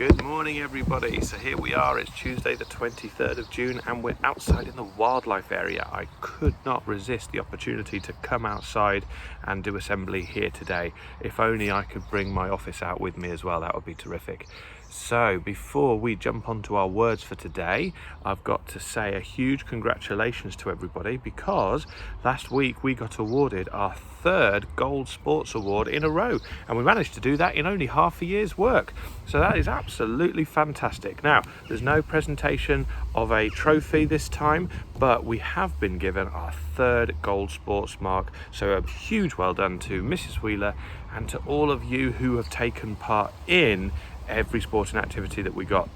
Good morning everybody. So here we are, it's Tuesday the 23rd of June and we're outside in the wildlife area. I could not resist the opportunity to come outside and do assembly here today. If only I could bring my office out with me as well, that would be terrific. So before we jump onto our words for today, I've got to say a huge congratulations to everybody because last week we got awarded our third Gold Sports Award in a row, and we managed to do that in only half a year's work. So that is absolutely fantastic. Now, there's no presentation of a trophy this time, but we have been given our third Gold Sports mark. So a huge well done to Mrs. Wheeler and to all of you who have taken part in every sporting activity that we got.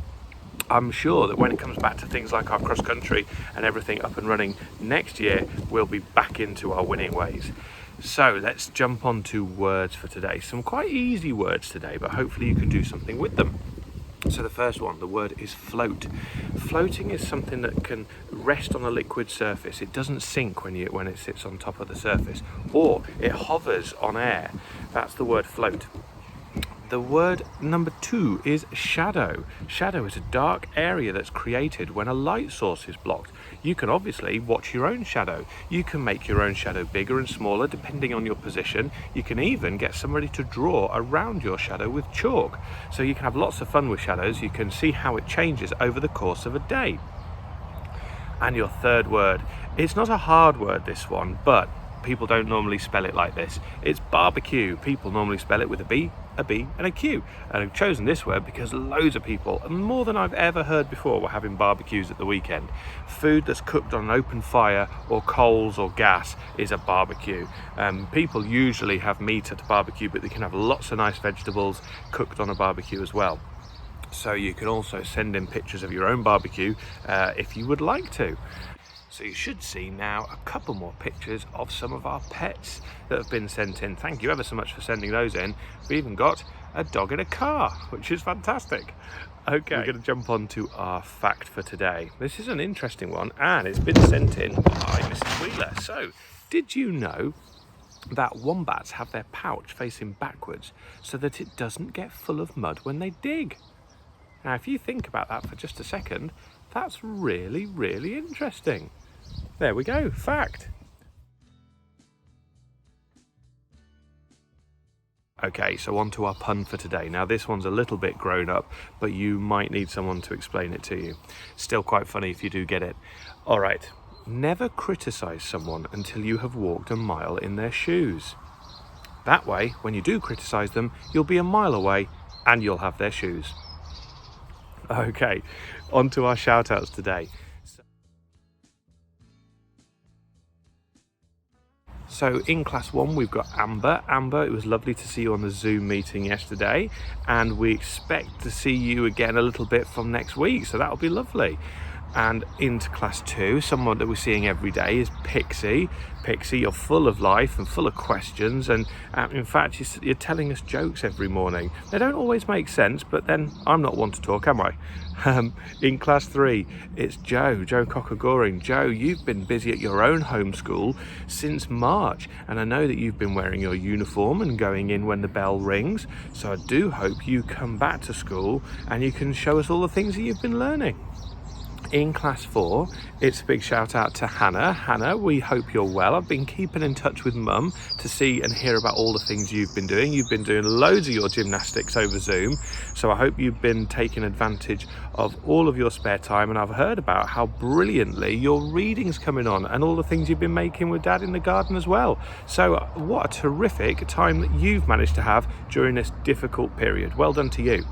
I'm sure that when it comes back to things like our cross country and everything up and running next year, we'll be back into our winning ways. So let's jump on to words for today. Some quite easy words today, but hopefully you can do something with them. So the first one, the word is float. Floating is something that can rest on a liquid surface. It doesn't sink when it sits on top of the surface, or it hovers on air. That's the word float. The word number 2 is shadow. Shadow is a dark area that's created when a light source is blocked. You can obviously watch your own shadow. You can make your own shadow bigger and smaller depending on your position. You can even get somebody to draw around your shadow with chalk. So you can have lots of fun with shadows. You can see how it changes over the course of a day. And your third word, it's not a hard word, this one, but people don't normally spell it like this. It's barbecue. People normally spell it with a B and a Q. And I've chosen this word because loads of people, and more than I've ever heard before, were having barbecues at the weekend. Food that's cooked on an open fire or coals or gas is a barbecue. People usually have meat at a barbecue, but they can have lots of nice vegetables cooked on a barbecue as well. So you can also send in pictures of your own barbecue if you would like to. So you should see now a couple more pictures of some of our pets that have been sent in. Thank you ever so much for sending those in. We even got a dog in a car, which is fantastic. Okay, we're going to jump on to our fact for today. This is an interesting one and it's been sent in by Mrs. Wheeler. So, did you know that wombats have their pouch facing backwards so that it doesn't get full of mud when they dig? Now, if you think about that for just a second, that's really, really interesting. There we go, fact. Okay, so on to our pun for today. Now this one's a little bit grown up, but you might need someone to explain it to you. Still quite funny if you do get it. All right, never criticize someone until you have walked a mile in their shoes. That way, when you do criticize them, you'll be a mile away and you'll have their shoes. Okay, on to our shout-outs today. So in class 1 we've got Amber. Amber, it was lovely to see you on the Zoom meeting yesterday, and we expect to see you again a little bit from next week, so that'll be lovely. And into class 2, someone that we're seeing every day is Pixie. Pixie, you're full of life and full of questions, and in fact you're telling us jokes every morning. They don't always make sense, but then I'm not one to talk, am I? In class 3, it's Joe Cockagoring. Joe, you've been busy at your own homeschool since March, and I know that you've been wearing your uniform and going in when the bell rings, so I do hope you come back to school and you can show us all the things that you've been learning. In class 4, it's a big shout out to Hannah. Hannah, we hope you're well. I've been keeping in touch with Mum to see and hear about all the things you've been doing. You've been doing loads of your gymnastics over Zoom, so I hope you've been taking advantage of all of your spare time, and I've heard about how brilliantly your reading's coming on and all the things you've been making with Dad in the garden as well. So what a terrific time that you've managed to have during this difficult period. Well done to you.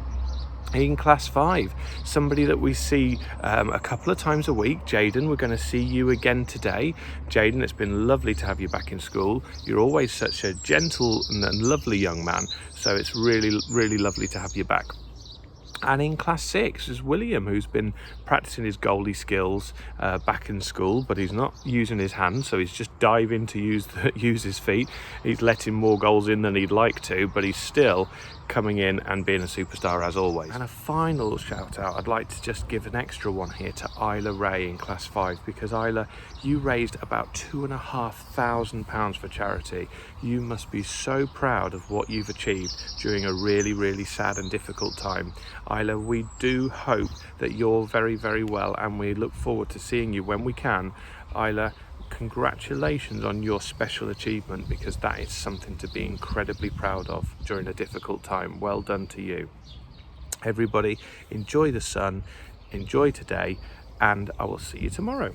In class 5, somebody that we see a couple of times a week, Jaden, we're going to see you again today. Jaden, it's been lovely to have you back in school. You're always such a gentle and lovely young man, so it's really, really lovely to have you back. And in class 6 is William, who's been practicing his goalie skills back in school, but he's not using his hands, so he's just diving to use his feet. He's letting more goals in than he'd like to, but he's still coming in and being a superstar as always. And a final shout out, I'd like to just give an extra one here to Isla Ray in class 5, because Isla, you raised about £2,500 for charity. You must be so proud of what you've achieved during a really, really sad and difficult time. Isla, we do hope that you're very, very well, and we look forward to seeing you when we can. Isla, congratulations on your special achievement, because that is something to be incredibly proud of during a difficult time. Well done to you. Everybody, enjoy the sun, enjoy today, and I will see you tomorrow.